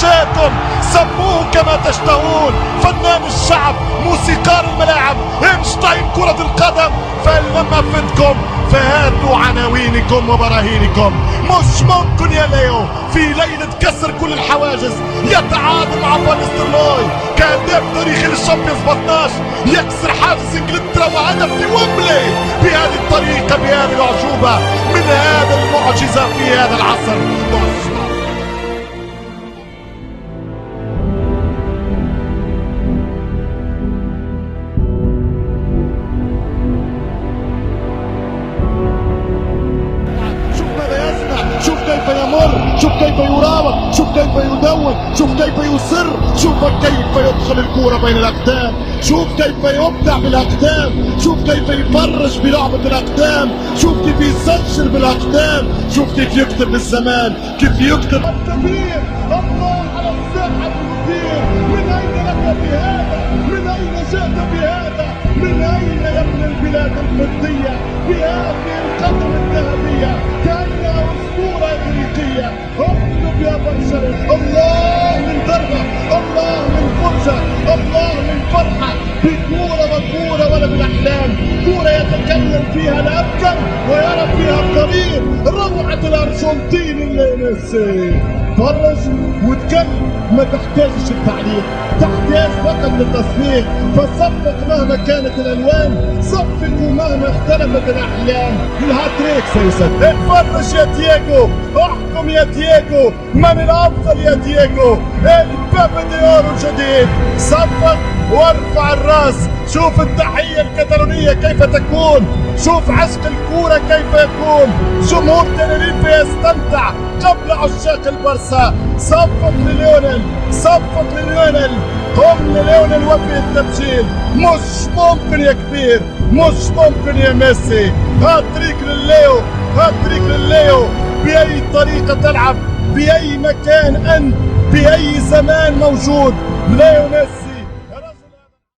شئتم، سموه كما تشتهون، فنان الشعب، موسيقار الملاعب، اينشتاين كرة القدم. فإن لم أفدكم فهاتوا عناوينكم وبراهينكم. مش ممكن يا ليو في ليلة كسر كل الحواجز يتعادل مع فان نيستلروي كهداف تاريخي للشامبيونز ب 12، يكسر حاجز انجلترا وهدف في ويمبلي بهذه الطريقة بهذه العجوبة من هذا المعجزة في هذا العصر. شوف كيف يمر، شوف كيف يراوغ، شوف كيف يدون، شوف كيف يصر، شوف كيف يدخل الكرة بين الأقدام، شوف كيف يبدع بالأقدام، شوف كيف يفرج بلعبة الأقدام، شوف كيف يسجل بالأقدام، شوف كيف يكتب بالزمان، كيف يكتب الكبير. الله على الساحة المدير، من أين لك بهذا؟ من أين جئت بهذا؟ من أين يا ابن البلاد القدسية بهذه القدم الذهبية؟ كأنها أسطورة إغريقية. اطلب يا بشر، الله من ضربة، الله من فرجة، الله من فرحة بكورة مكورة ولا بالأحلام، كورة يتكلم فيها الأبكر ويرى فيها الضرير. روعة الأرجنتين اللي ميسي. فرج وتكلم، ما تحتاجش التعليق، تحتاج فقط للتصفيق. فصفق مهما كانت الالوان، صفقوا مهما اختلفت الاحلام. الهاتريك سيسد. اتفرج يا دييغو، احكم يا دييغو، من الافضل يا دييغو؟ البابا ديورو الجديد. صفق وارفع الراس، شوف التحية الكتالونية كيف تكون، شوف عشق الكورة كيف يكون. جمهور تنريف يستمتع قبل عشاق البرسا. صفق لليونيل، صفق لليونيل، قم لليونيل وفي التبجيل. مش ممكن يا كبير، مش ممكن يا ميسي. هاتريك لليو، هاتريك لليو. بأي طريقة تلعب، بأي مكان أنت، بأي زمان موجود، ليو ميسي.